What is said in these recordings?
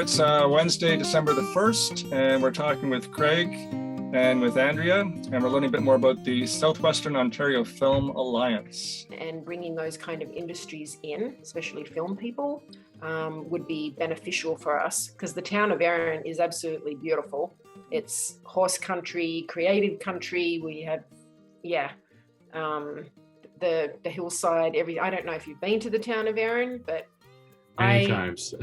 It's Wednesday, December the 1st, and we're talking with Craig and with Andrea, and we're learning a bit more about the Southwestern Ontario Film Alliance. And bringing those kind of industries in, especially film people, would be beneficial for us because the town of Erin is absolutely beautiful. It's horse country, creative country. We have, the hillside, I don't know if you've been to the town of Erin, but many times.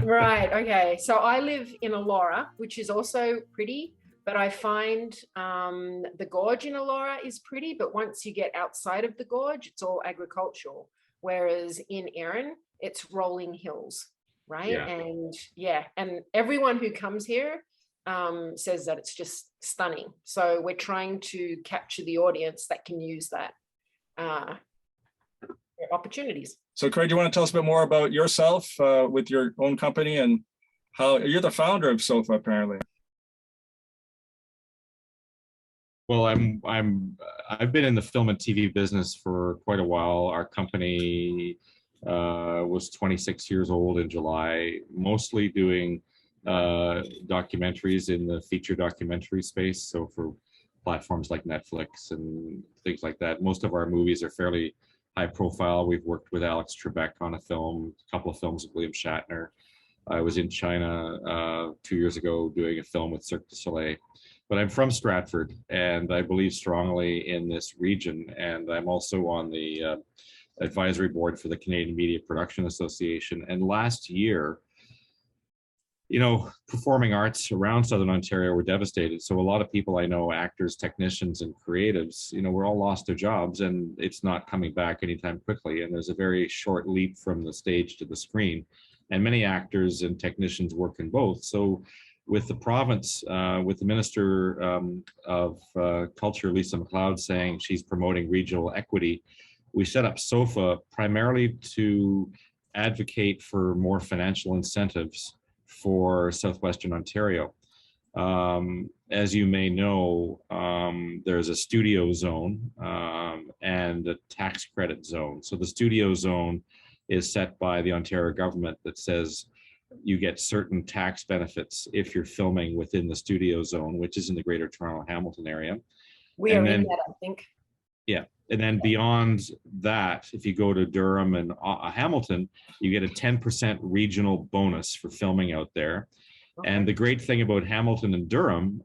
Right, okay. So I live in Elora, which is also pretty, but I find the gorge in Elora is pretty, but once you get outside of the gorge, it's all agricultural. Whereas in Erin, it's rolling hills, right? Yeah. And everyone who comes here says that it's just stunning. So we're trying to capture the audience that can use that opportunities. So Craig, do you want to tell us a bit more about yourself with your own company and how you're the founder of SOFA apparently? Well, I've been in the film and TV business for quite a while. Our company was 26 years old in July, mostly doing documentaries in the feature documentary space. So for platforms like Netflix and things like that. Most of our movies are fairly high profile. We've worked with Alex Trebek on a couple of films with William Shatner. I was in China 2 years ago doing a film with Cirque du Soleil. But I'm from Stratford, and I believe strongly in this region. And I'm also on the advisory board for the Canadian Media Production Association. And last year, performing arts around Southern Ontario were devastated. So a lot of people I know, actors, technicians, and creatives, we're all lost their jobs, and it's not coming back anytime quickly. And there's a very short leap from the stage to the screen. And many actors and technicians work in both. So with the province, with the Minister of Culture, Lisa MacLeod, saying she's promoting regional equity, we set up SOFA primarily to advocate for more financial incentives for Southwestern Ontario. As you may know, there's a studio zone and a tax credit zone. So the studio zone is set by the Ontario government that says you get certain tax benefits if you're filming within the studio zone, which is in the Greater Toronto Hamilton area. We are in that, I think. Yeah. And then beyond that, if you go to Durham and Hamilton, you get a 10% regional bonus for filming out there. Okay. And the great thing about Hamilton and Durham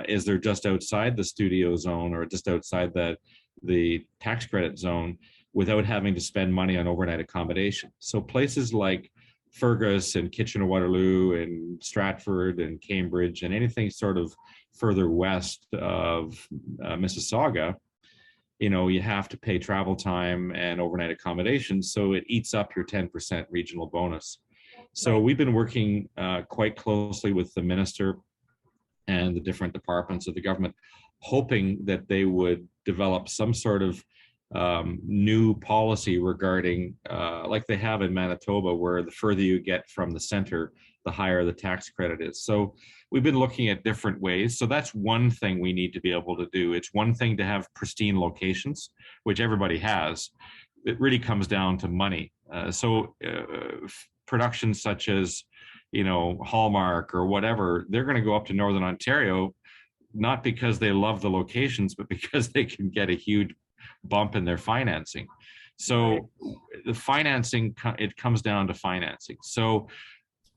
is they're just outside the studio zone or just outside the tax credit zone without having to spend money on overnight accommodation. So places like Fergus and Kitchener-Waterloo and Stratford and Cambridge and anything sort of further west of Mississauga, you have to pay travel time and overnight accommodation, so it eats up your 10% regional bonus. So we've been working quite closely with the minister and the different departments of the government, hoping that they would develop some sort of new policy regarding, like they have in Manitoba, where the further you get from the center, the higher the tax credit is. So we've been looking at different ways. So that's one thing we need to be able to do. It's one thing to have pristine locations, which everybody has. It really comes down to money. Productions such as, Hallmark or whatever, they're going to go up to Northern Ontario, not because they love the locations, but because they can get a huge bump in their financing. So the financing, it comes down to financing. So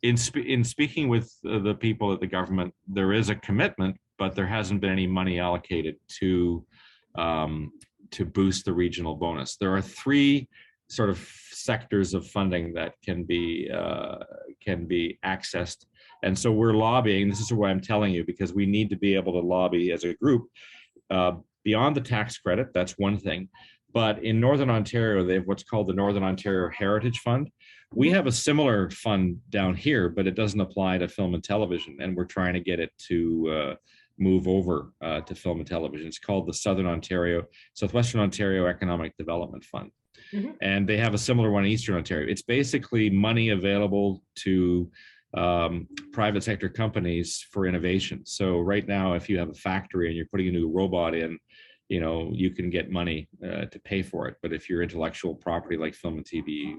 in speaking with the people at the government, there is a commitment, but there hasn't been any money allocated to boost the regional bonus. There are three sort of sectors of funding that can be accessed. And so we're lobbying. This is why I'm telling you, because we need to be able to lobby as a group beyond the tax credit. That's one thing. But in Northern Ontario, they have what's called the Northern Ontario Heritage Fund. We have a similar fund down here, but it doesn't apply to film and television. And we're trying to get it to move over to film and television. It's called the Southwestern Ontario Economic Development Fund. Mm-hmm. And they have a similar one in Eastern Ontario. It's basically money available to private sector companies for innovation. So right now, if you have a factory and you're putting a new robot in, you can get money to pay for it. But if you're intellectual property like film and TV,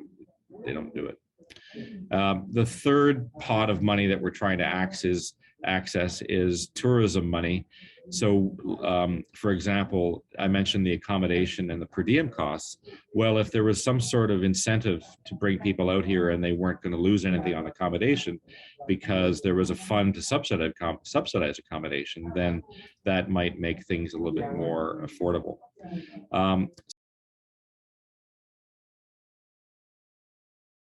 they don't do it. The third pot of money that we're trying to access is tourism money. So, for example, I mentioned the accommodation and the per diem costs. Well, if there was some sort of incentive to bring people out here and they weren't going to lose anything on accommodation because there was a fund to subsidize accommodation, then that might make things a little bit more affordable.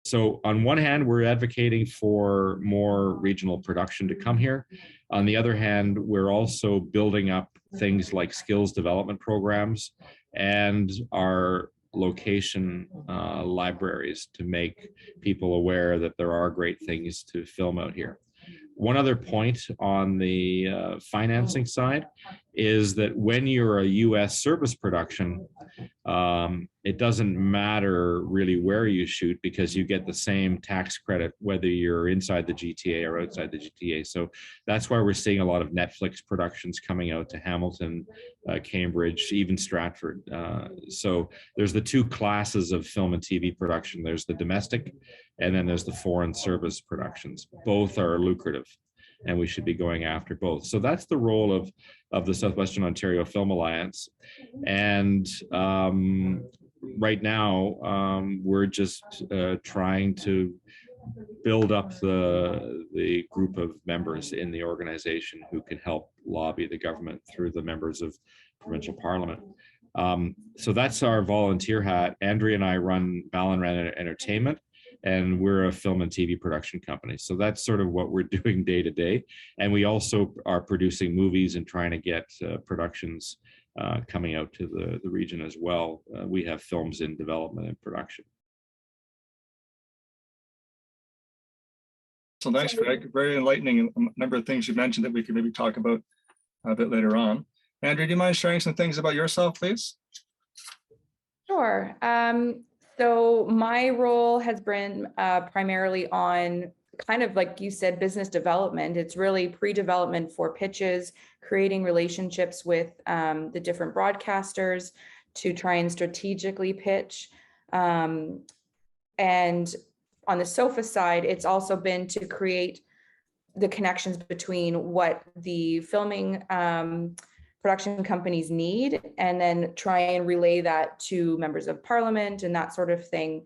So on one hand, we're advocating for more regional production to come here. On the other hand, we're also building up things like skills development programs and our location libraries to make people aware that there are great things to film out here. One other point on the financing side is that when you're a US service production, it doesn't matter really where you shoot because you get the same tax credit whether you're inside the GTA or outside the GTA. So that's why we're seeing a lot of Netflix productions coming out to Hamilton, Cambridge, even Stratford. So there's the two classes of film and TV production. There's the domestic and then there's the foreign service productions. Both are lucrative and we should be going after both. So that's the role of the Southwestern Ontario Film Alliance. And right now, we're just trying to build up the group of members in the organization who can help lobby the government through the members of provincial parliament. So that's our volunteer hat. Andrea and I run Ballinran Entertainment, and we're a film and TV production company. So that's sort of what we're doing day to day. And we also are producing movies and trying to get productions coming out to the region as well. We have films in development and production. So thanks, Greg. Very enlightening. A number of things you mentioned that we could maybe talk about a bit later on. Andrea, do you mind sharing some things about yourself, please? Sure. So my role has been primarily on kind of like you said, business development. It's really pre-development for pitches, creating relationships with the different broadcasters to try and strategically pitch. And on the SOFA side, it's also been to create the connections between what the filming production companies need, and then try and relay that to members of parliament and that sort of thing.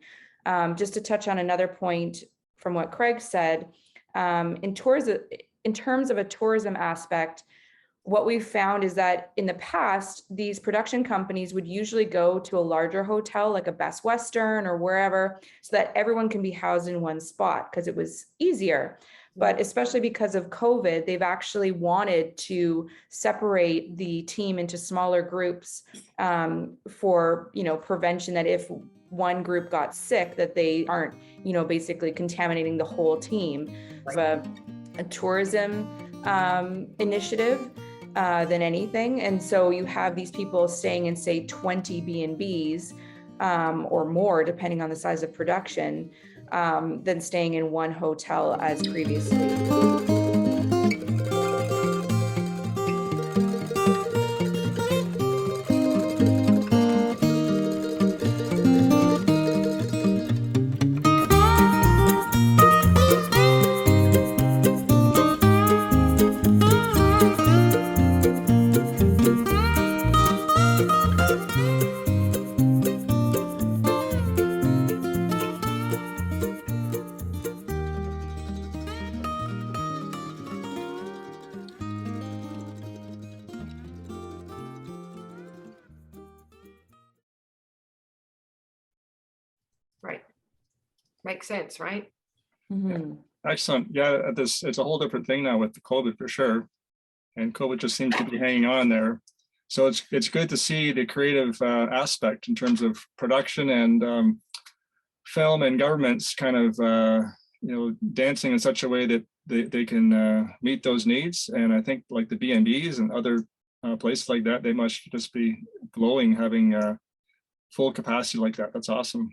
Just to touch on another point from what Craig said, in terms of a tourism aspect, what we've found is that in the past, these production companies would usually go to a larger hotel like a Best Western or wherever, so that everyone can be housed in one spot because it was easier. But especially because of COVID, they've actually wanted to separate the team into smaller groups for, prevention, that if one group got sick, that they aren't, basically contaminating the whole team. A tourism initiative than anything. And so you have these people staying in, say, 20 B&Bs or more, depending on the size of production, than staying in one hotel as previously. Right. Makes sense, right? Mm-hmm. Excellent. Yeah, it's a whole different thing now with the COVID for sure. And COVID just seems to be hanging on there. So it's good to see the creative aspect in terms of production and film and governments kind of, dancing in such a way that they can meet those needs. And I think like the B&Bs and other places like that, they must just be glowing having full capacity like that. That's awesome.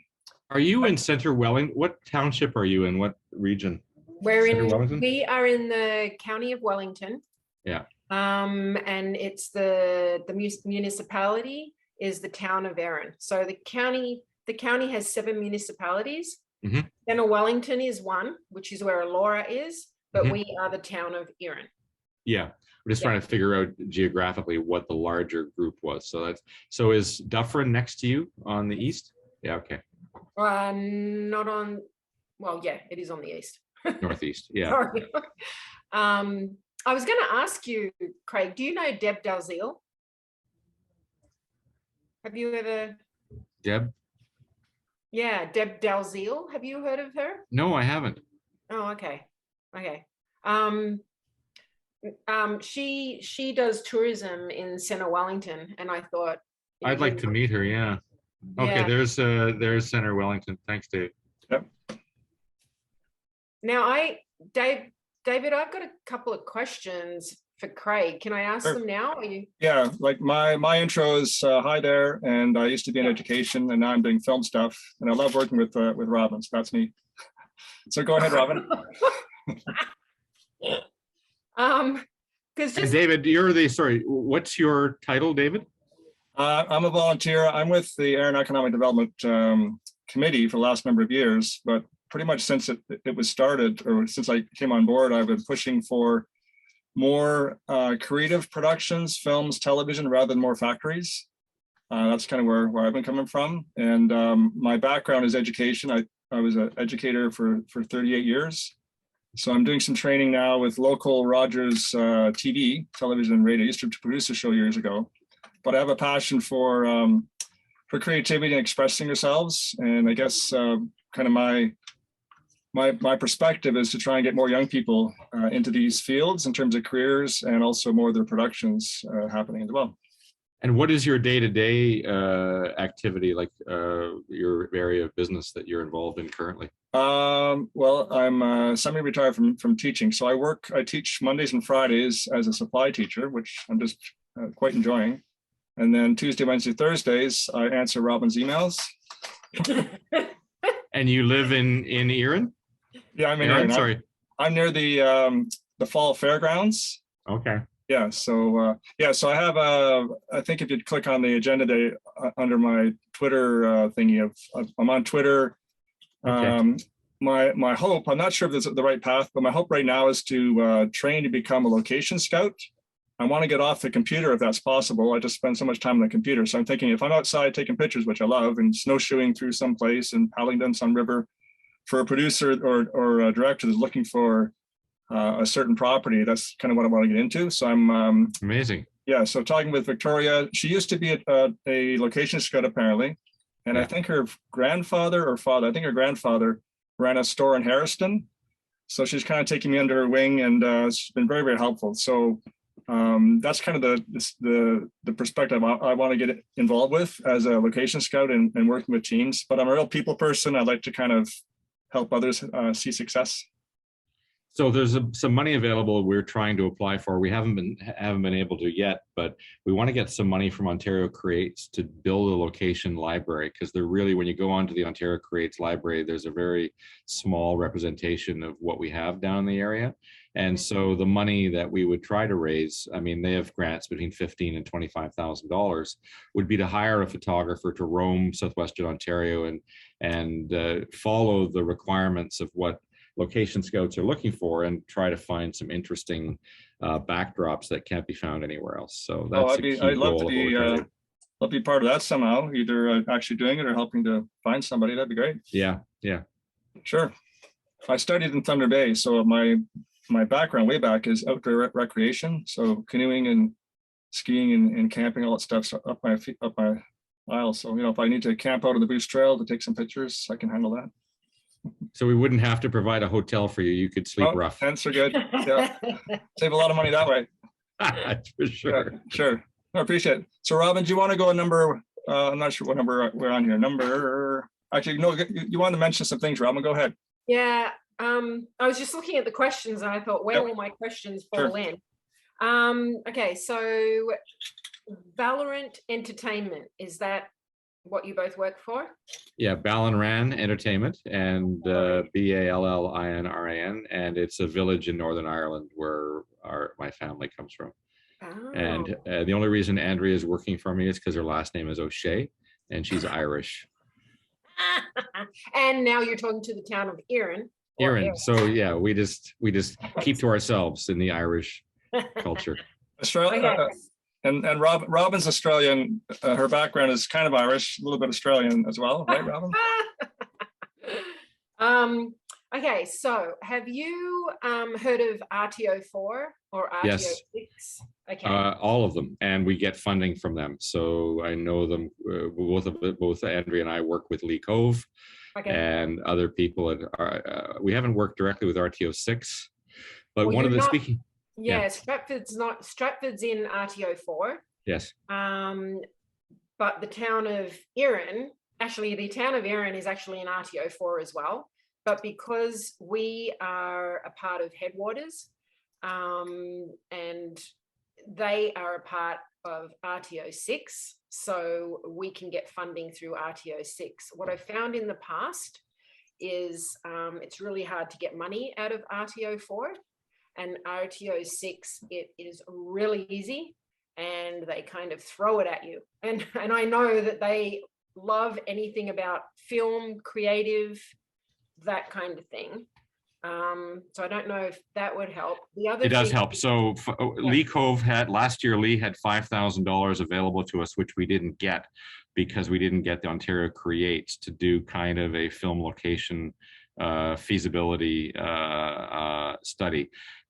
Are you in Center Wellington? What township are you in? What region? We are in the county of Wellington. Yeah. And it's the municipality is the Town of Erin. So the county has 7 municipalities, Mhm. Then Wellington is one, which is where Elora is, but Mhm. we are the town of Erin. Yeah, we're just trying to figure out geographically what the larger group was. So is Dufferin next to you on the east? Yeah, okay. Not on, well, yeah, it is on the east. Northeast, yeah. Sorry. I was going to ask you, Craig, do you know Deb Dalziel? Have you ever? Deb? Yeah, Deb Dalziel. Have you heard of her? No, I haven't. Oh, okay. Okay. She does tourism in Center Wellington, and I thought I'd like to meet her, yeah. Okay, Yeah. there's Center Wellington. Thanks, Dave. Yep. Now, David, I've got a couple of questions for Craig. Can I ask Sure. them now? Are you? Yeah, like my intro is hi there, and I used to be in education, and now I'm doing film stuff, and I love working with Robyn. So that's me. So go ahead, Robyn. Because And just David, sorry, what's your title, David? I'm a volunteer. I'm with the Erin Economic Development Committee for the last number of years, but pretty much since it was started, or since I came on board, I've been pushing for more creative productions, films, television, rather than more factories. That's kind of where I've been coming from. And my background is education. I was an educator for 38 years. So I'm doing some training now with local Rogers TV, television and radio. I used to produce a show years ago, but I have a passion for creativity and expressing yourselves. And I guess kind of my perspective is to try and get more young people into these fields in terms of careers, and also more of their productions happening as well. And what is your day-to-day activity, like your area of business that you're involved in currently? Well, I'm semi-retired from teaching. So I teach Mondays and Fridays as a supply teacher, which I'm just quite enjoying. And then Tuesday, Wednesday, Thursdays, I answer Robyn's emails. And you live in Erin? Yeah, I'm in Erin, Erin. sorry. I'm near the fall fairgrounds. Okay. Yeah. So so I have I think if you click on the agenda day under my Twitter thingy I'm on Twitter. Okay. My hope, I'm not sure if this is the right path, but my hope right now is to train to become a location scout. I want to get off the computer if that's possible. I just spend so much time on the computer. So I'm thinking if I'm outside taking pictures, which I love, and snowshoeing through some place and paddling down some river, for a producer or a director that's looking for a certain property, that's kind of what I want to get into. So I'm amazing. Yeah. So talking with Victoria, she used to be a location scout apparently, and I think her grandfather or father, I think her grandfather ran a store in Harriston. So she's kind of taking me under her wing, and it's been very, very helpful. So that's kind of the perspective I want to get involved with as a location scout and working with teams. But I'm a real people person. I like to kind of help others see success. So there's some money available we're trying to apply for. We haven't been able to yet, but we want to get some money from Ontario Creates to build a location library, because they're really, when you go onto the Ontario Creates library, there's a very small representation of what we have down in the area. And so the money that we would try to raise, I mean, they have grants between $15,000 and $25,000, would be to hire a photographer to roam Southwestern Ontario and follow the requirements of what location scouts are looking for, and try to find some interesting backdrops that can't be found anywhere else. So that's a key I'd love goal to of what we're trying to do. Love to be part of that somehow, either actually doing it or helping to find somebody. That'd be great. Yeah. Sure. I studied in Thunder Bay, so my background way back is outdoor recreation. So canoeing and skiing and camping, all that stuff's up my aisle. So, if I need to camp out on the Bruce Trail to take some pictures, I can handle that. So we wouldn't have to provide a hotel for you. You could sleep rough. Tents are good. Yeah. Save a lot of money that way. For sure. Yeah, sure. I appreciate it. So Robyn, do you want to go a number? I'm not sure what number we're on here. Actually, no, you want to mention some things, Robyn, go ahead. Yeah. I was just looking at the questions and I thought, where will my questions fall in? Okay, so Ballinran Entertainment, is that what you both work for? Yeah, Ballinran Entertainment, and Ballinran, and it's a village in Northern Ireland where my family comes from. Oh. And the only reason Andrea is working for me is because her last name is O'Shea, and she's Irish. And now you're talking to the town of Erin. or Erin. So yeah, we just keep to ourselves in the Irish culture. Australia, Okay. and Robyn's Australian. Her background is kind of Irish, a little bit Australian as well, right, Robyn? Okay, so have you heard of RTO4 or RTO6? Yes. Okay. All of them, and we get funding from them. So I know them. Both Andrea and I work with Lee Cove, Okay. and other people. We haven't worked directly with RTO6, but Well, one of you're the not- speaking. Yeah, Yeah. Stratford's in RTO4. Yes. But the town of Erin, actually the town of Erin is actually in RTO4 as well. But because we are a part of Headwaters, and they are a part of RTO6, so we can get funding through RTO6. What I found in the past is it's really hard to get money out of RTO4, and RTO6, it is really easy, and they kind of throw it at you. And I know that they love anything about film, creative, that kind of thing. So I don't know if that would help. The other It does thing- help. So Lee Cove last year, Lee had $5,000 available to us, which we didn't get because we didn't get the Ontario Creates to do kind of a film location feasibility study.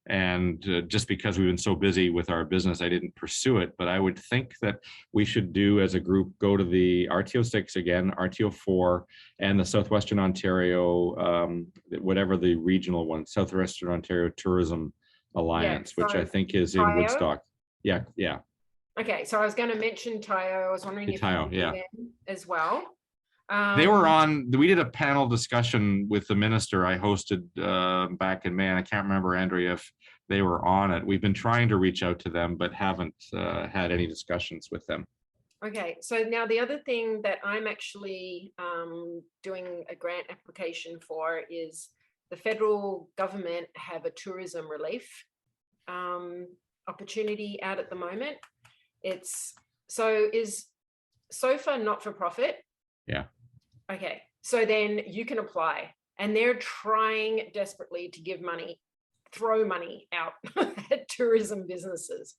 And just because we've been so busy with our business, I didn't pursue it. But I would think that we should do as a group, go to the RTO6 again, RTO4, and the Southwestern Ontario, whatever the regional one, Southwestern Ontario Tourism Alliance, which I think is in TIO? Woodstock. Yeah, yeah. Okay, so I was going to mention TIO. I was wondering if TIO, you knew yeah. them as well. They were on, we did a panel discussion with the minister I hosted back in May, and I can't remember, Andrea, if they were on it. We've been trying to reach out to them, but haven't had any discussions with them. Okay, so now the other thing that I'm actually doing a grant application for is the federal government have a tourism relief opportunity out at the moment. It's is SOFA not for profit? Yeah. Okay, so then you can apply, and they're trying desperately to give money, throw money out at tourism businesses.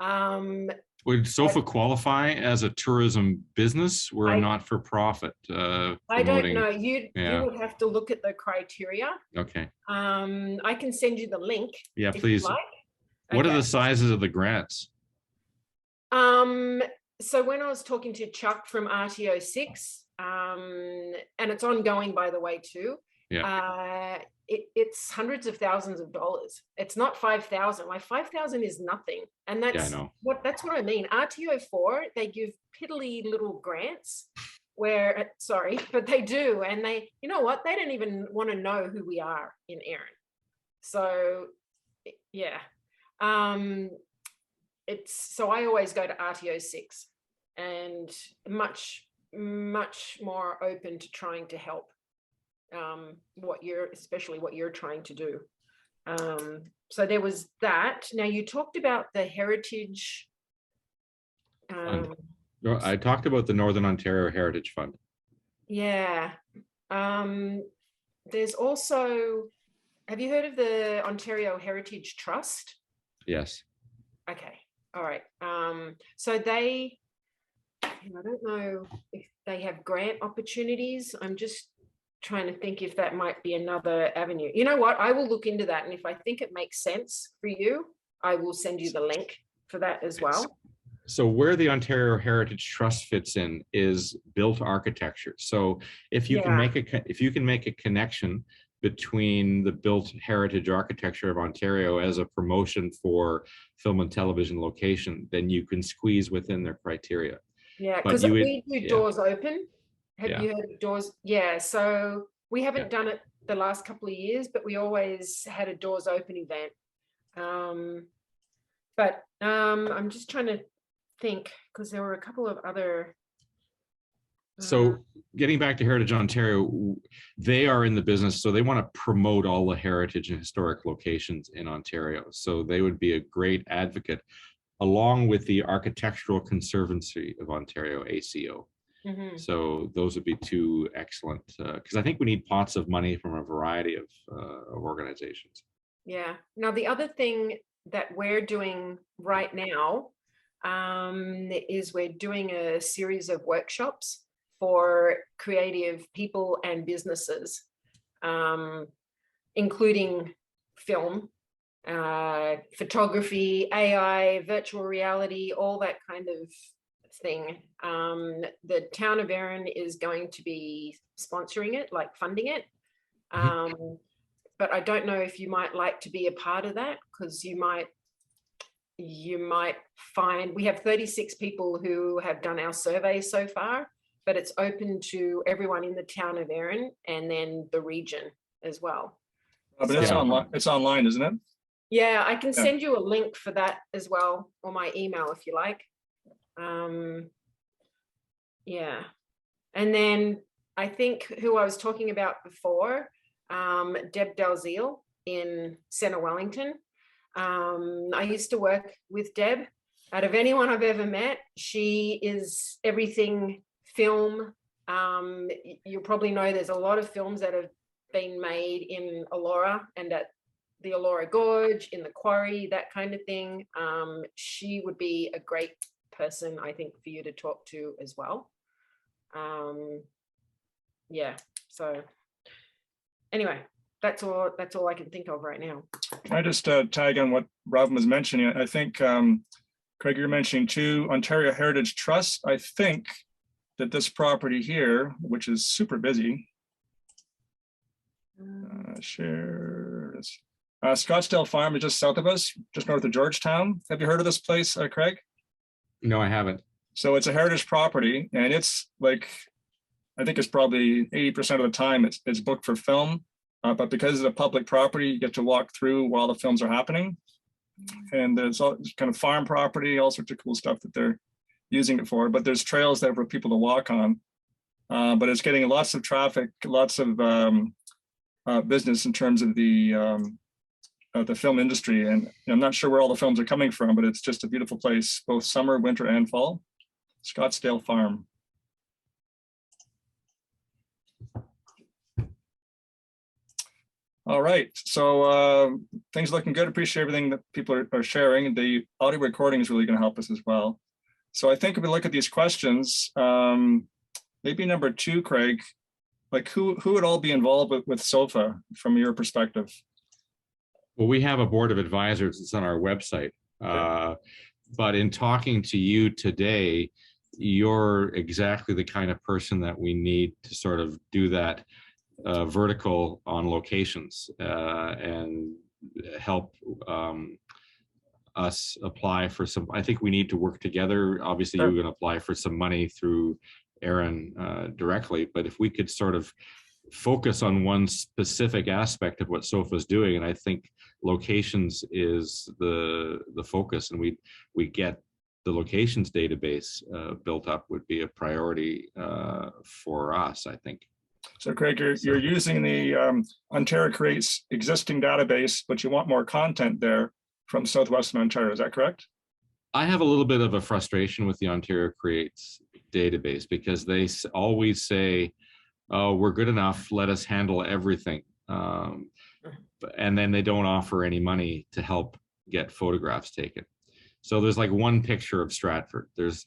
Would SOFA qualify as a tourism business? We're I- not for profit. I don't know. You Yeah. would have to look at the criteria. Okay. I can send you the link. Yeah, if you'd please. like. What are Okay. the sizes of the grants? So when I was talking to Chuck from RTO6, and it's ongoing, by the way, too. Yeah. It's hundreds of thousands of dollars. It's not 5,000. Like 5,000 is nothing, and Yeah, I that's know. that's what I mean. RTO4, they give piddly little grants, where but they do, and they, you know what? They don't even want to know who we are in Erin. So, yeah. So I always go to RTO6, and much more open to trying to help especially what you're trying to do. So there was that. Now you talked about the heritage. I talked about the Northern Ontario Heritage Fund. Yeah. There's also, have you heard of the Ontario Heritage Trust? Yes. Okay. All right. So I don't know if they have grant opportunities. I'm just trying to think if that might be another avenue. You know what? I will look into that. And if I think it makes sense for you, I will send you the link for that as well. So where the Ontario Heritage Trust fits in is built architecture. So if you can make a connection between the built heritage architecture of Ontario as a promotion for film and television location, then you can squeeze within their criteria. Yeah, because we do Doors Open. Have you heard of Doors? Yeah, so we haven't done it the last couple of years, but we always had a Doors Open event. But I'm just trying to think, because there were a couple of other. So getting back to Heritage Ontario, they are in the business, so they want to promote all the heritage and historic locations in Ontario. So they would be a great advocate, along with the Architectural Conservancy of Ontario, ACO. Mhm. So those would be two excellent, because I think we need pots of money from a variety of organizations. Yeah. Now, the other thing that we're doing right now is we're doing a series of workshops for creative people and businesses, including film, photography, AI, virtual reality, all that kind of thing. The Town of Erin is going to be sponsoring it, like funding it. But I don't know if you might like to be a part of that, because you might find we have 36 people who have done our survey so far, but it's open to everyone in the Town of Erin and then the region as well. But it's online. It's online, isn't it? Yeah, I can send you a link for that as well, or my email if you like. Yeah, and then I think who I was talking about before, Deb Dalziel in Centre Wellington. I used to work with Deb. Out of anyone I've ever met, she is everything film. You'll probably know there's a lot of films that have been made in Elora and at the Elora Gorge, in the quarry, that kind of thing. She would be a great person, I think, for you to talk to as well. Yeah, so anyway, that's all I can think of right now. Can I just tag on what Robyn was mentioning? I think, Craig, you're mentioning too, Ontario Heritage Trust. I think that this property here, which is super busy, share this. Scottsdale Farm is just south of us, just north of Georgetown. Have you heard of this place, Craig? No, I haven't. So it's a heritage property, and it's like, I think it's probably 80% of the time it's booked for film, but because it's a public property, you get to walk through while the films are happening. And there's all kind of farm property, all sorts of cool stuff that they're using it for, but there's trails there for people to walk on. But it's getting lots of traffic, lots of business in terms of the film industry. And I'm not sure where all the films are coming from, but it's just a beautiful place, both summer, winter, and fall. Scottsdale Farm. All right, so things looking good. Appreciate everything that people are sharing. The audio recording is really going to help us as well. So I think if we look at these questions, maybe number 2, Craig, like who would all be involved with SOFA from your perspective? Well, we have a board of advisors. It's on our website. But in talking to you today, you're exactly the kind of person that we need to sort of do that vertical on locations and help us apply for some. I think we need to work together. Obviously, you're going to apply for some money through Erin directly, but if we could sort of focus on one specific aspect of what SOFA is doing, and I think locations is the focus, and we get the locations database built up would be a priority for us, I think. So Craig, you're using the Ontario Creates existing database, but you want more content there from Southwestern Ontario, is that correct? I have a little bit of a frustration with the Ontario Creates database because they always say, oh, we're good enough, let us handle everything. And then they don't offer any money to help get photographs taken. So there's like one picture of Stratford. There's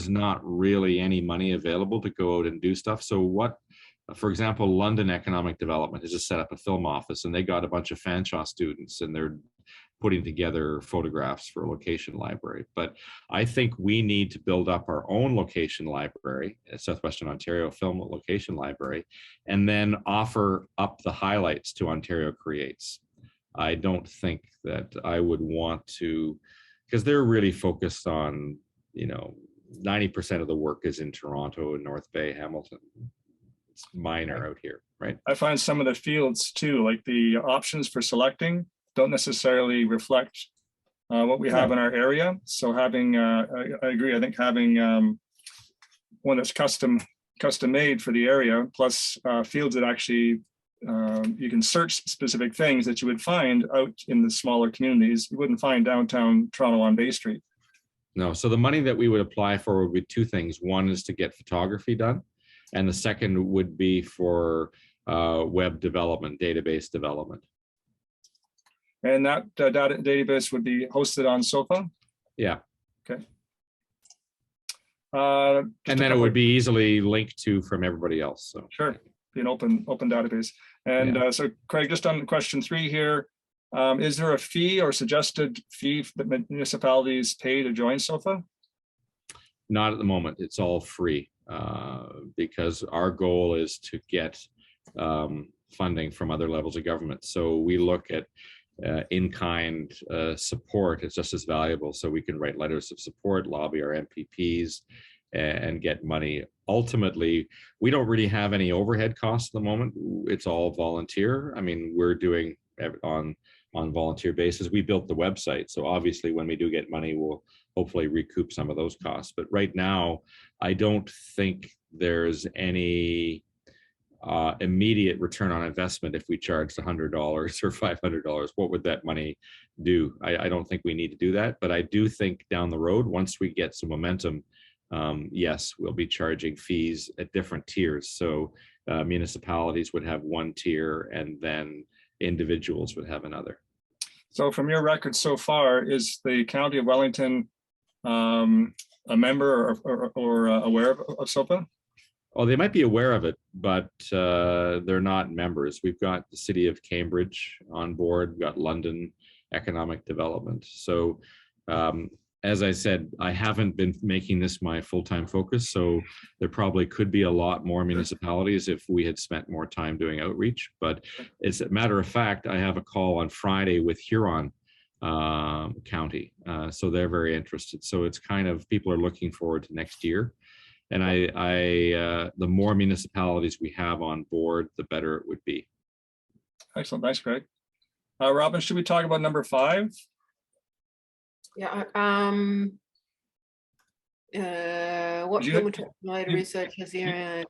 not really any money available to go out and do stuff. So what, for example, London Economic Development has just set up a film office, and they got a bunch of Fanshawe students, and they're putting together photographs for a location library. But I think we need to build up our own location library, Southwestern Ontario Film Location Library, and then offer up the highlights to Ontario Creates. I don't think that I would want to, because they're really focused on, 90% of the work is in Toronto and North Bay, Hamilton. It's minor out here, right? I find some of the fields too, like the options for selecting, don't necessarily reflect what we have in our area. So having, I agree, I think having one that's custom made for the area, plus fields that actually, you can search specific things that you would find out in the smaller communities, you wouldn't find downtown Toronto on Bay Street. No. So the money that we would apply for would be two things. One is to get photography done, and the second would be for web development, database development. And that data database would be hosted on SOFA? Yeah. Okay. And then it would be easily linked to from everybody else. So sure, be an open database. And Yeah. So Craig, just on question 3 here, is there a fee or suggested fee that municipalities pay to join SOFA? Not at the moment. It's all free because our goal is to get funding from other levels of government. So we look at in-kind support is just as valuable. So we can write letters of support, lobby our MPPs, and get money. Ultimately, we don't really have any overhead costs at the moment. It's all volunteer. I mean, we're doing on volunteer basis. We built the website, so obviously when we do get money, we'll hopefully recoup some of those costs. But right now, I don't think there's any immediate return on investment if we charged $100 or $500. What would that money do? I don't think we need to do that, but I do think down the road, once we get some momentum, yes, we'll be charging fees at different tiers. So municipalities would have one tier and then individuals would have another. So from your record so far, is the County of Wellington a member or aware of SOPA? Oh, they might be aware of it, but they're not members. We've got the City of Cambridge on board. We've got London Economic Development. So as I said, I haven't been making this my full-time focus. So there probably could be a lot more municipalities if we had spent more time doing outreach. But as a matter of fact, I have a call on Friday with Huron County. So they're very interested. So it's kind of, people are looking forward to next year. And the more municipalities we have on board, the better it would be. Excellent. Thanks, Craig. Robyn, should we talk about number 5? Yeah. What research has the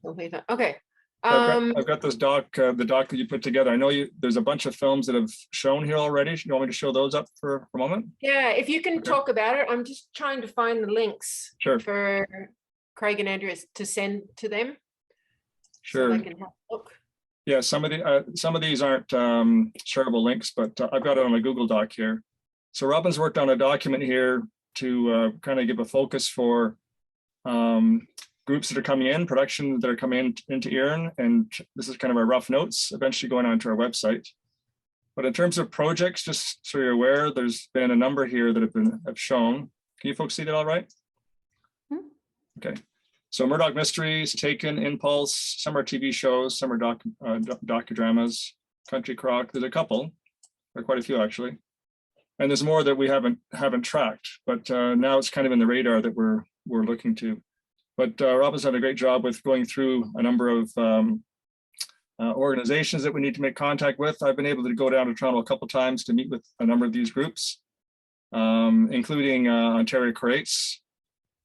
okay. I've got this doc, the doc that you put together. I know there's a bunch of films that have shown here already. You want me to show those up for a moment? Yeah, if you can talk about it. I'm just trying to find the links for Craig and Andrea to send to them. Sure. So they can have a look. Yeah, some of these aren't shareable links, but I've got it on a Google Doc here. So Robyn's worked on a document here to kind of give a focus for groups that are coming in, production that are coming into Erin, and this is kind of our rough notes, eventually going onto our website. But in terms of projects, just so you're aware, there's been a number here that have shown. Can you folks see that all right? Okay. So Murdoch Mysteries, Taken, Impulse, some are TV shows, some are docudramas, Country Crock. There's a couple, or quite a few actually. And there's more that we haven't tracked, but now it's kind of in the radar that we're looking to. But Robyn's done a great job with going through a number of organizations that we need to make contact with. I've been able to go down to Toronto a couple times to meet with a number of these groups, including Ontario Creates,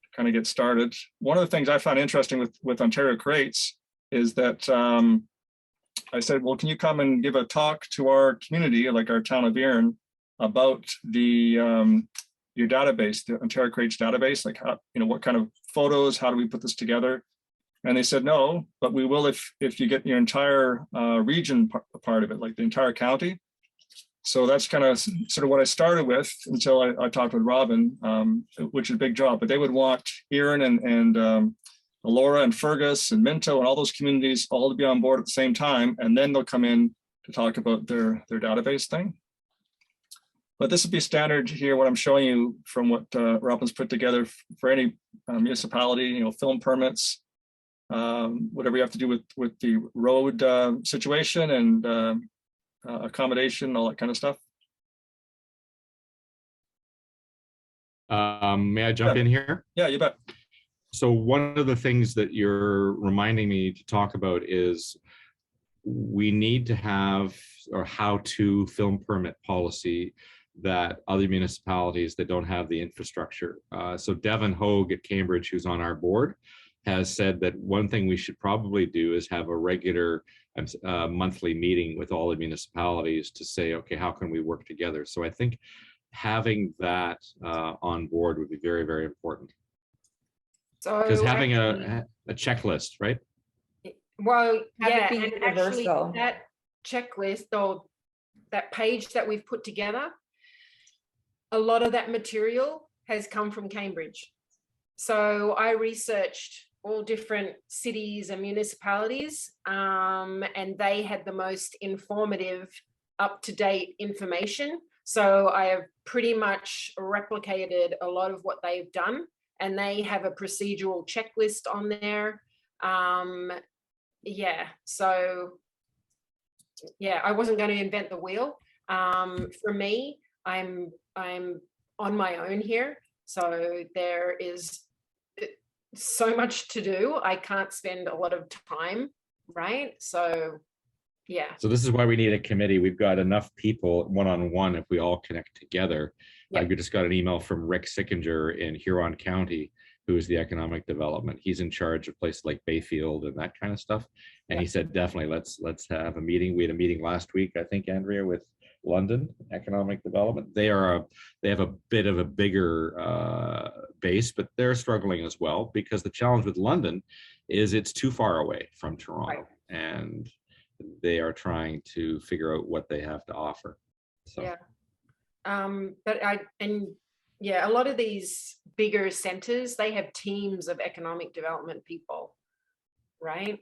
to kind of get started. One of the things I found interesting with Ontario Creates is that I said, well, can you come and give a talk to our community, like our Town of Erin, about your database, the Ontario Creates database, like how, what kind of photos, how do we put this together? And they said, no, but we will if you get your entire region part of it, like the entire county. So that's kind of sort of what I started with until I talked with Robyn, which is a big job, but they would want Erin and Laura and Fergus and Minto and all those communities all to be on board at the same time. And then they'll come in to talk about their database thing. But this would be standard here, what I'm showing you from what Robyn's put together for any municipality, film permits, whatever you have to do with the road situation and accommodation, all that kind of stuff. May I jump in here? Yeah, you bet. So one of the things that you're reminding me to talk about is we need to have or how to film permit policy that other municipalities that don't have the infrastructure. So Devin Hogue at Cambridge, who's on our board, has said that one thing we should probably do is have a regular monthly meeting with all the municipalities to say, okay, how can we work together? So I think having that on board would be very, very important. So Because having actually, a checklist, right? well, Have it yeah, be and actually universal. that checklist or that page that we've put together, a lot of that material has come from Cambridge. So I researched all different cities and municipalities, and they had the most informative, up-to-date information. So I have pretty much replicated a lot of what they've done, and they have a procedural checklist on there. Yeah, so yeah, I wasn't going to invent the wheel. For me, I'm on my own here, so there is so much to do. I can't spend a lot of time, right? So yeah. So this is why we need a committee. We've got enough people one-on-one if we all connect together. Yeah. I just got an email from Rick Sickinger in Huron County, who is the economic development. He's in charge of places like Bayfield and that kind of stuff. And Yeah. he said, definitely, let's have a meeting. We had a meeting last week, I think, Andrea, with London Economic Development. They have a bit of a bigger base, but they're struggling as well, because the challenge with London is it's too far away from Toronto. Right. And they are trying to figure out what they have to offer. So Yeah. Yeah, a lot of these bigger centers, they have teams of economic development people, right?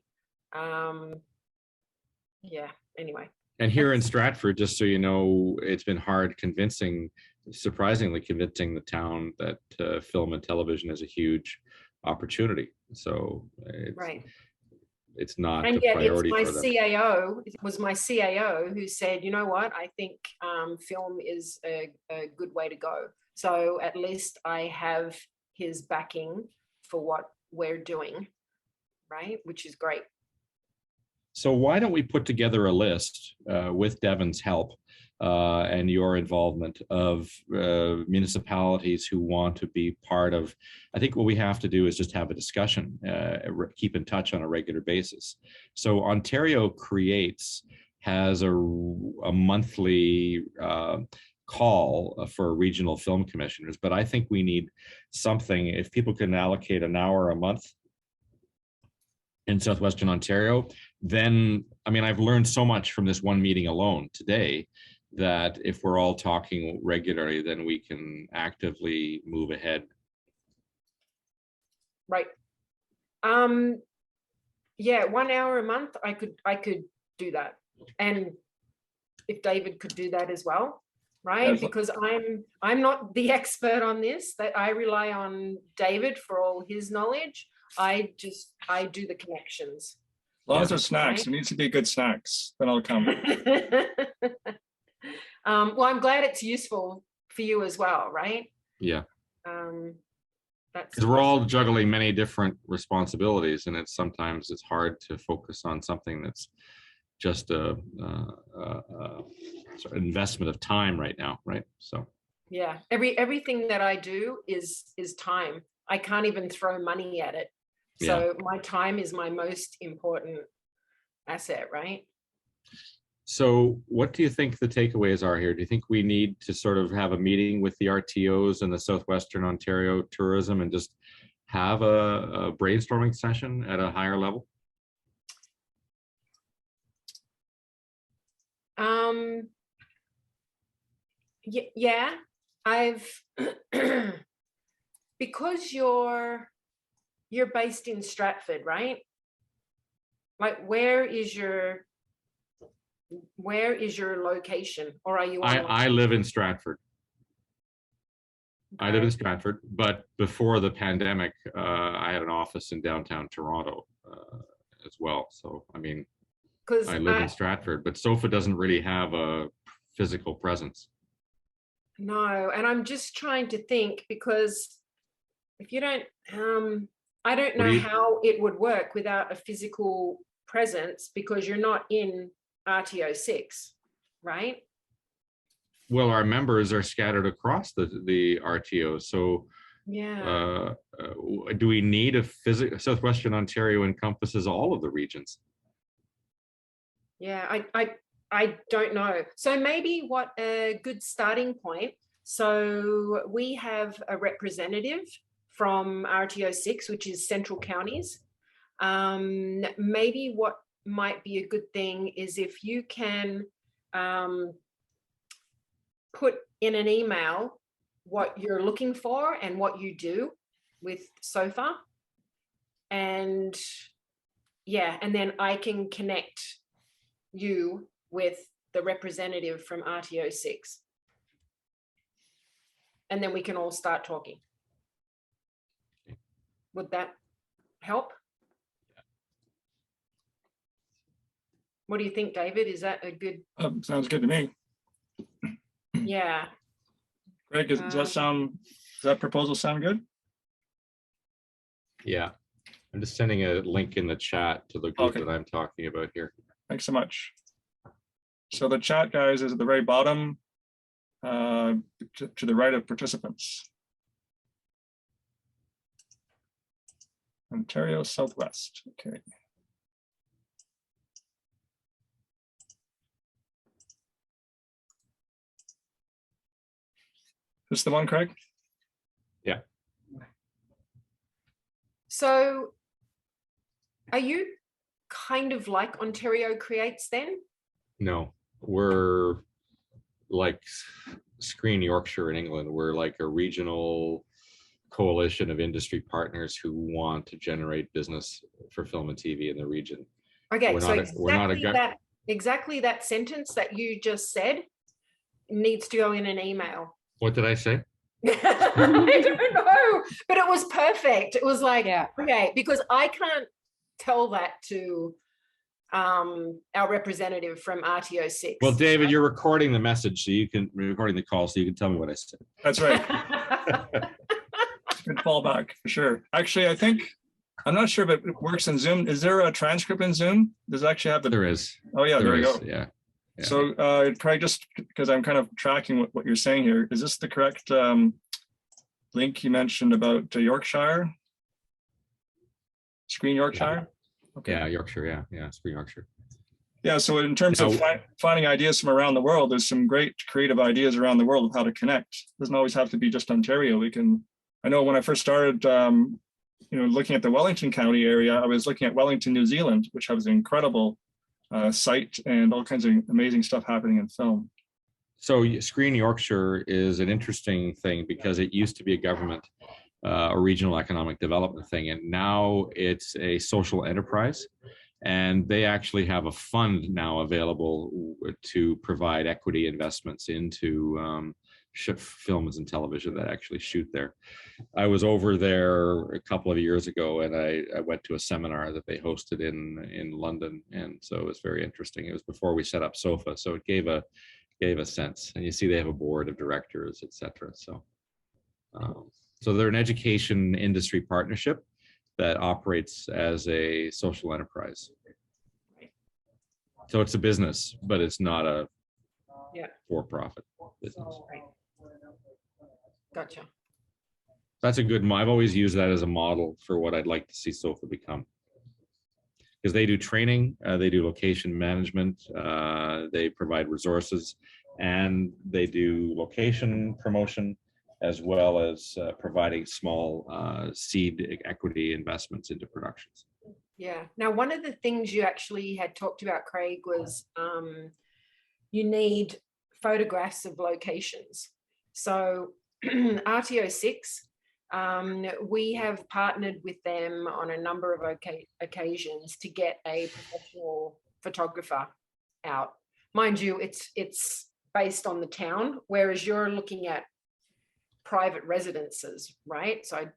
Yeah, anyway. and here in Stratford, just so you know, it's been hard surprisingly convincing the town that film and television is a huge opportunity. So Right. it's not And a yet priority it's my for them. CAO, it was my CAO who said, you know what, I think film is a good way to go. So at least I have his backing for what we're doing, right? Which is great. So why don't we put together a list with Devin's help and your involvement of municipalities who want to be part of, I think what we have to do is just have a discussion, keep in touch on a regular basis. So Ontario Creates has a monthly call for regional film commissioners, but I think we need something, if people can allocate an hour a month in Southwestern Ontario, then, I mean, I've learned so much from this one meeting alone today that if we're all talking regularly, then we can actively move ahead. Right. Yeah, 1 hour a month, I could do that. And if David could do that as well, right? Yes. Because I'm not the expert on this, that I rely on David for all his knowledge. I do the connections. As long as there's snacks, Right. it needs to be good snacks, then I'll come. Well, I'm glad it's useful for you as well, right? Yeah, That's because we're all juggling many different responsibilities, and sometimes it's hard to focus on something that's just a sort of investment of time right now, right? So yeah, everything that I do is time. I can't even throw money at it. So my time is my most important asset, right? So what do you think the takeaways are here? Do you think we need to sort of have a meeting with the RTOs and the Southwestern Ontario Tourism and just have a brainstorming session at a higher level? Yeah, I've because you're based in Stratford, right? Like, where is your location, or are you? I live in Stratford. I live in Stratford, but before the pandemic, I had an office in downtown Toronto as well. So, I mean, I live in Stratford, but SOFA doesn't really have a physical presence. No, and I'm just trying to think, because if you don't, I don't know how it would work without a physical presence, because you're not in RTO 6, right? Well, our members are scattered across the RTO. So yeah, do we need a physical? Southwestern Ontario encompasses all of the regions. Yeah, I don't know. So maybe what a good starting point. So we have a representative from RTO 6, which is Central Counties. Maybe what might be a good thing is if you can put in an email what you're looking for and what you do with SOFA. And yeah, and then I can connect you with the representative from RTO 6. And then we can all start talking. Would that help? What do you think, David? Is that a good? Sounds good to me. Yeah. Greg, does that proposal sound good? Yeah, I'm just sending a link in the chat to the group Okay. that I'm talking about here. Thanks so much. So the chat, guys, is at the very bottom to the right of participants. Ontario Southwest. Okay. This the one, Craig? Yeah. So are you kind of like Ontario Creates then? No, we're like Screen Yorkshire in England. We're like a regional coalition of industry partners who want to generate business for film and TV in the region. Okay, We're so not exactly that sentence that you just said needs to go in an email. What did I say? I don't know, but it was perfect. It was like, Yeah. okay, because I can't tell that to our representative from RTO 6. Well, David, you're recording the message, so you can recording the call, so you can tell me what I said. That's right. Good fallback for sure. Actually, I think I'm not sure if it works in Zoom. Is there a transcript in Zoom? Does it actually have the? There is. Oh yeah, there we go. Yeah. Yeah. So Craig, just because I'm kind of tracking what you're saying here, is this the correct link you mentioned about Yorkshire? Screen Yorkshire? Okay. Yeah, Yorkshire. Yeah, Screen Yorkshire. Yeah, so in terms of finding ideas from around the world, there's some great creative ideas around the world of how to connect. It doesn't always have to be just Ontario. I know when I first started, looking at the Wellington County area, I was looking at Wellington, New Zealand, which has an incredible site and all kinds of amazing stuff happening in film. So Screen Yorkshire is an interesting thing because it used to be a government, a regional economic development thing, and now it's a social enterprise. And they actually have a fund now available to provide equity investments into films and television that actually shoot there. I was over there a couple of years ago, and I went to a seminar that they hosted in London, and so it was very interesting. It was before we set up SOFA, so it gave a sense. And you see, they have a board of directors, etc. So they're an education industry partnership that operates as a social enterprise. So it's a business, but it's not a for-profit business. Right. Gotcha. That's a good, I've always used that as a model for what I'd like to see SOFA become. Because they do training, they do location management, they provide resources, and they do location promotion, as well as providing small seed equity investments into productions. Yeah. Now, one of the things you actually had talked about, Craig, was you need photographs of locations. So RTO 6, we have partnered with them on a number of occasions to get a professional photographer out. Mind you, it's based on the town, whereas you're looking at private residences, right? So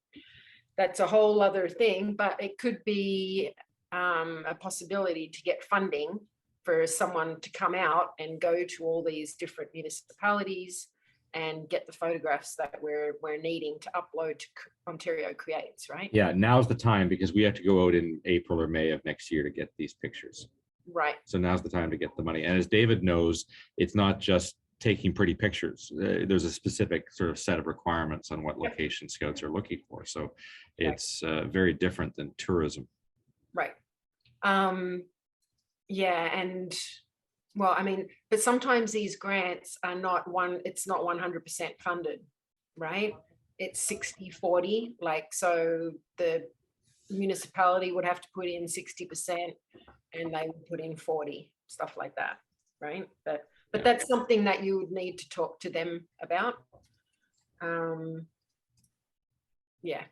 that's a whole other thing, but it could be a possibility to get funding for someone to come out and go to all these different municipalities and get the photographs that we're needing to upload to Ontario Creates, right? Yeah, now's the time, because we have to go out in April or May of next year to get these pictures. Right. So now's the time to get the money. And as David knows, it's not just taking pretty pictures. There's a specific sort of set of requirements on what location scouts are looking for. So it's very different than tourism. Right. Yeah, and Well, I mean, but sometimes these grants are not it's not 100% funded, right? It's 60-40, like, so the municipality would have to put in 60% and they would put in 40, stuff like that, right? But Yeah. that's something that you would need to talk to them about. Yeah.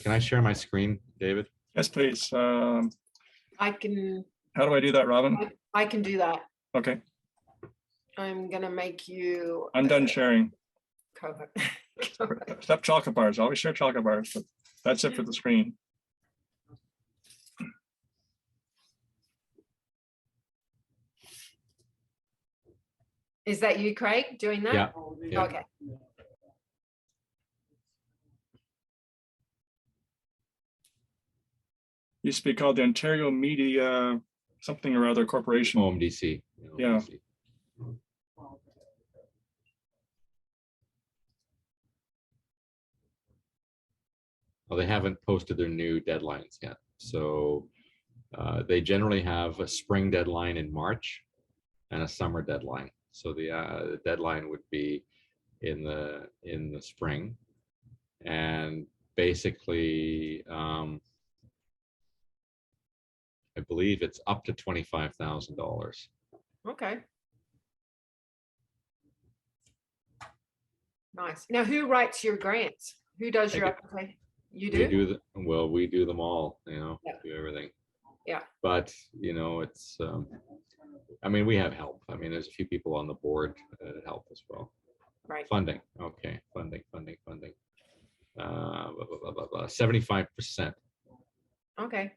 Can I share my screen, David? Yes, please. I can How do I do that, Robyn? I can do that. Okay, I'm gonna make you I'm done sharing. cover. Except chocolate bars. I always share chocolate bars, but that's it for the screen. Is that you, Craig, doing that? Yeah. Yeah. Okay. Used to be called the Ontario Media something or other corporation. OMDC. Yeah. Well, they haven't posted their new deadlines yet. So they generally have a spring deadline in March and a summer deadline. So the deadline would be in the spring, and basically, I believe it's up to $25,000. Okay. Nice. Now, who writes your grants? Who does your application? You do? We do them all, Yeah. do everything. Yeah. But, it's, I mean, we have help. I mean, there's a few people on the board that help as well. Right. Funding. Okay. Funding. 75%. Okay.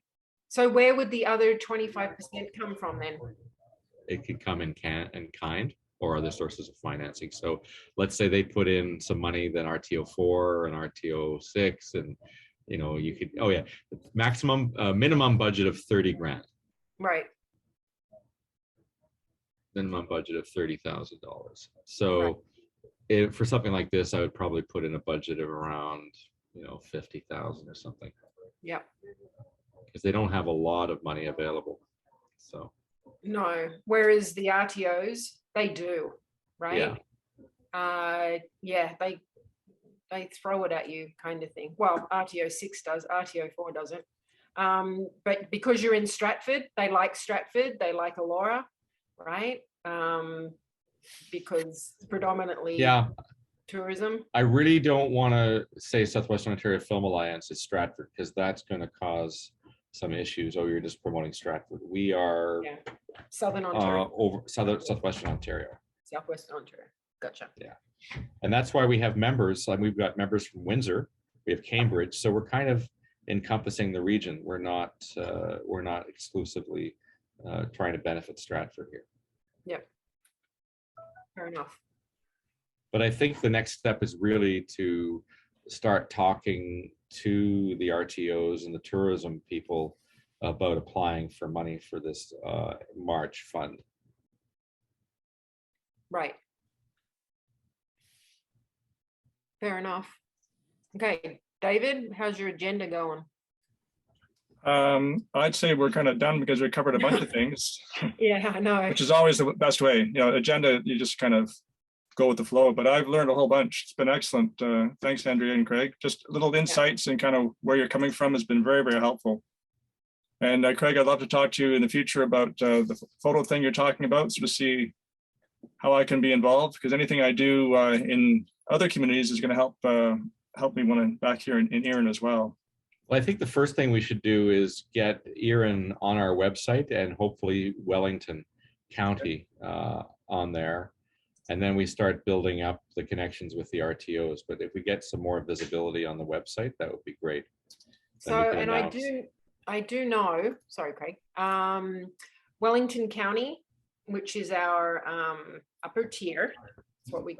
So where would the other 25% come from then? It could come in kind or other sources of financing. So let's say they put in some money, then RTO4 and RTO6, and you could, minimum budget of 30 grand. Right. Minimum budget of $30,000. So for something like this, I would probably put in a budget of around 50,000 or something. Yeah. Because they don't have a lot of money available. So no, whereas the RTOs, they do, right? They throw it at you, kind of thing. Well, RTO6 does, RTO4 doesn't. But because you're in Stratford, they like Elora, right? Because predominantly tourism. I really don't want to say Southwestern Ontario Film Alliance is Stratford, because that's going to cause some issues. Oh, you're just promoting Stratford. We are Southern Ontario. Southwestern Ontario. Southwestern Ontario. Gotcha. Yeah. And that's why we have members. Like we've got members from Windsor, we have Cambridge. So we're kind of encompassing the region. We're not exclusively trying to benefit Stratford here. Yep. Fair enough. But I think the next step is really to start talking to the RTOs and the tourism people about applying for money for this March fund. Right. Fair enough. Okay, David, how's your agenda going? I'd say we're kind of done because we covered a bunch of things. Yeah, I know. Which is always the best way. Agenda, you just kind of go with the flow, but I've learned a whole bunch. It's been excellent. Thanks, Andrea and Craig. Just little insights and kind of where you're coming from has been very, very helpful. And Craig, I'd love to talk to you in the future about the photo thing you're talking about, so to see how I can be involved, because anything I do in other communities is going to help me when I'm back here in Erin as well. Well, I think the first thing we should do is get Erin on our website and hopefully Wellington County on there. And then we start building up the connections with the RTOs. But if we get some more visibility on the website, that would be great. So, and I do know, sorry, Craig, Wellington County, which is our upper tier, that's what we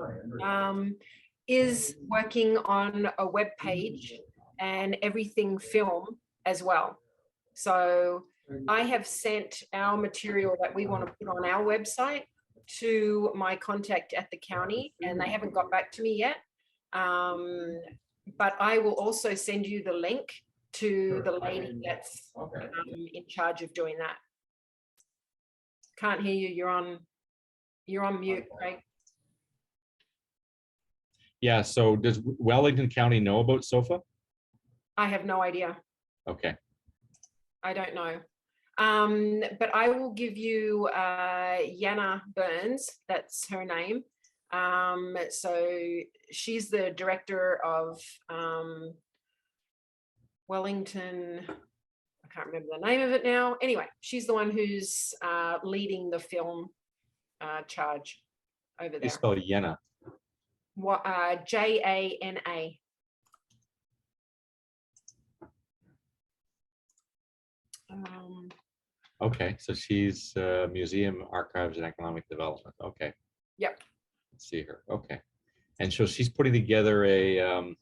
is working on a web page and everything film as well. So I have sent our material that we want to put on our website to my contact at the county, and they haven't got back to me yet. But I will also send you the link to the lady that's in charge of doing that. Can't hear you. You're on mute, Craig. Yeah, so does Wellington County know about SOFA? I have no idea. Okay. I don't know. But I will give you Yana Burns, that's her name. So she's the director of Wellington, I can't remember the name of it now. Anyway, she's the one who's leading the film charge over You there. spell Jana. Jana. Okay, so she's Museum, Archives, and Economic Development. Okay. Yep. Let's see her. Okay, and so she's putting together a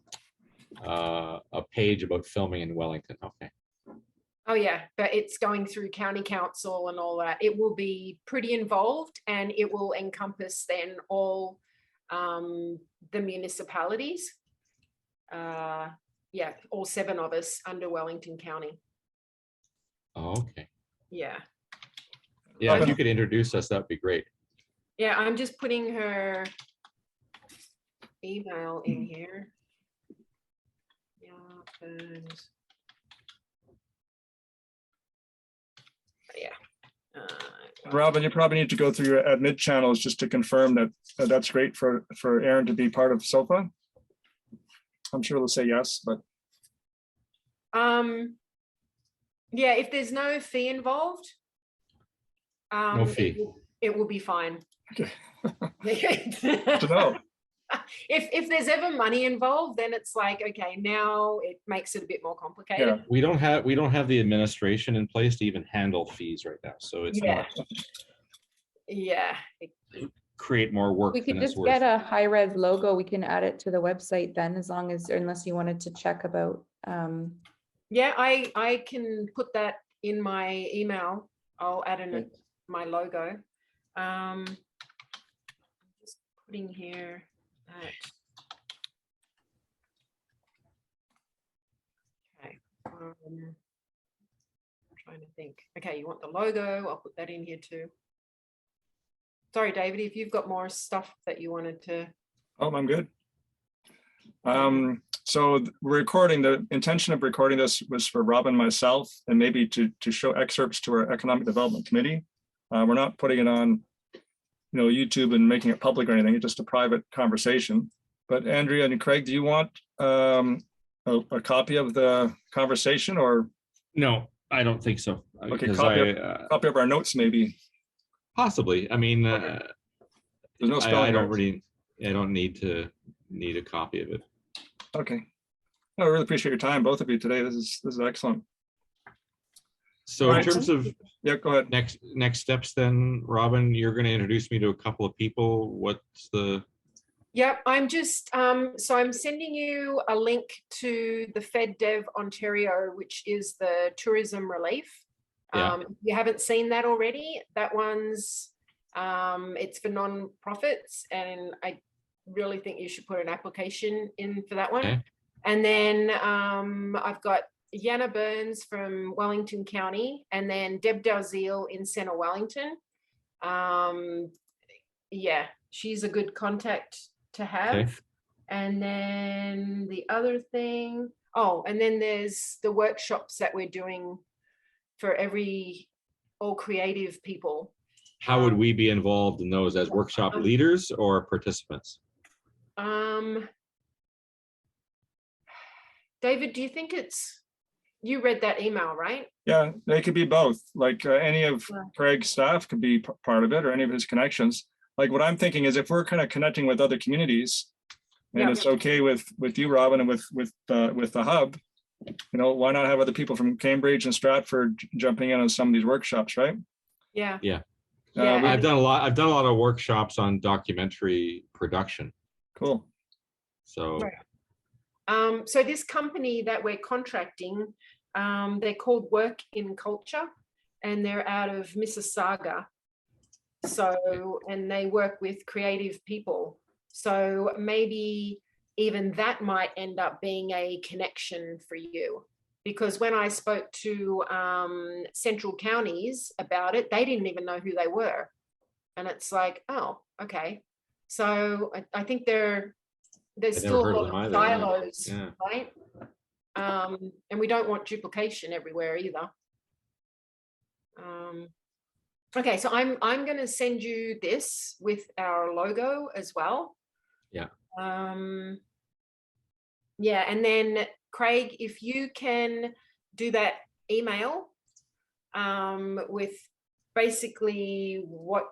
page about filming in Wellington. Okay. Oh yeah, but it's going through county council and all that. It will be pretty involved, and it will encompass then all the municipalities. Yeah, all 7 of us under Wellington County. Oh, okay. Yeah. Yeah, if you could introduce us, that'd be great. Yeah, I'm just putting her email in here. Yeah, and yeah. Robyn, you probably need to go through your admin channels just to confirm that that's great for Erin to be part of SOFA. I'm sure they'll say yes, but yeah, if there's no fee involved, No fee. it will be fine. Okay. To know. If there's ever money involved, then it's like, okay, now it makes it a bit more complicated. Yeah. We don't have the administration in place to even handle fees right now, so it's Yeah. not Yeah. create more work. We could than it's just worth. get a high-res logo. We can add it to the website then, as long as, unless you wanted to check about. Yeah, I can put that in my email. I'll add in Great. my logo. Just putting here that. Okay. I'm trying to think. Okay, you want the logo? I'll put that in here too. Sorry, David, if you've got more stuff that you wanted to. oh, I'm good. So the intention of recording this was for Robyn and myself, and maybe to show excerpts to our Economic Development Committee. We're not putting it on, YouTube and making it public or anything. It's just a private conversation. But Andrea and Craig, do you want a copy of the conversation, or? No, I don't think so. Okay, because copy of our notes maybe. possibly. I mean, Okay. There's no I spelling don't errors. really. I don't need a copy of it. Okay. No, I really appreciate your time, both of you today. This is excellent. So All in right. terms of Yeah, go ahead. next steps, then Robyn, you're going to introduce me to a couple of people. What's the? Yep, I'm just, so I'm sending you a link to the FedDev Ontario, which is the tourism relief. Yeah. If you haven't seen that already, that one's, it's for non-profits, and I really think you should put an application in for that one. Okay. And then I've got Yana Burns from Wellington County, and then Deb Dalziel in Centre Wellington. Yeah, she's a good contact to have. Okay. And then the other thing, and then there's the workshops that we're doing for all creative people. How would we be involved in those as workshop leaders or participants? David, do you think you read that email, right? Yeah, they could be both. Like any of Yeah. Craig's staff could be part of it, or any of his connections. Like what I'm thinking is, if we're kind of connecting with other communities, and Yeah. it's okay with you, Robyn, and with the hub, why not have other people from Cambridge and Stratford jumping in on some of these workshops, right? Yeah. Yeah. Yeah. I've done a lot of workshops on documentary production. Cool. So Right. So this company that we're contracting, they're called Work in Culture, and they're out of Mississauga. So, and they work with creative people. So maybe even that might end up being a connection for you. because when I spoke to Central Counties about it, they didn't even know who they were. And it's like, oh, okay. So I think there's still a lot of silos, right? And we don't want duplication everywhere either. Okay, so I'm going to send you this with our logo as well. Yeah. Yeah, and then Craig, if you can do that email with basically what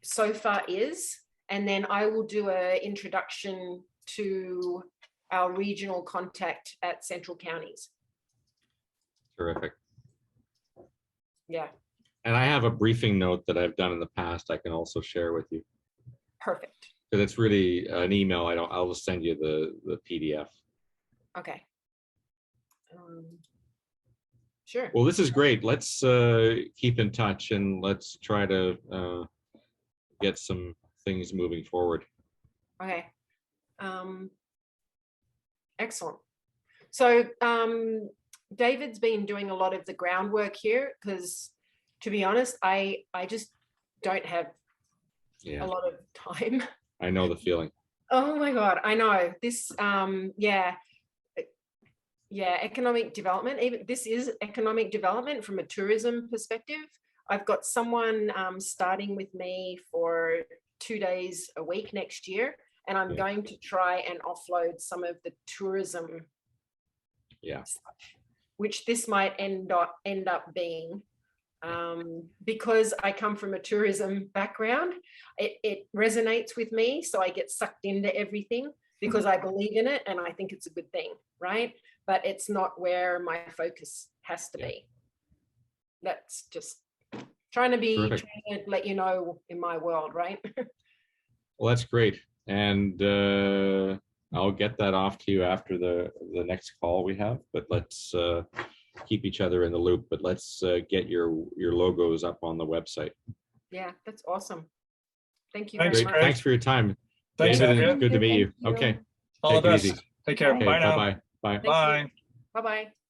SOFA is, and then I will do an introduction to our regional contact at Central Counties. Terrific. Yeah. And I have a briefing note that I've done in the past I can also share with you. Perfect. Because it's really an email. I'll just send you the PDF. Okay. Sure. Well, this is great. Let's keep in touch and let's try to get some things moving forward. Okay. Excellent. So David's been doing a lot of the groundwork here because, to be honest, I just don't have a lot of time. I know the feeling. Oh my God, I know this. Economic development. Even this is economic development from a tourism perspective. I've got someone starting with me for 2 days a week next year, and I'm going to try and offload some of the tourism stuff, which this might end up being. Because I come from a tourism background, it resonates with me. So I get sucked into everything because I believe in it and I think it's a good thing, right? But it's not where my focus has to be. That's just trying to let you know in my world, right? Well, that's great. And I'll get that off to you after the next call we have, but let's keep each other in the loop, but let's get your logos up on the website. Yeah, that's awesome. Thank you. Thanks, very much. Thanks for your time. Thanks, David, Andrea. it's good to meet you. Thank you. Okay. All the Take it best. easy. Take care. Okay, Bye now. bye-bye. Bye. Thank you. Bye. Bye-bye.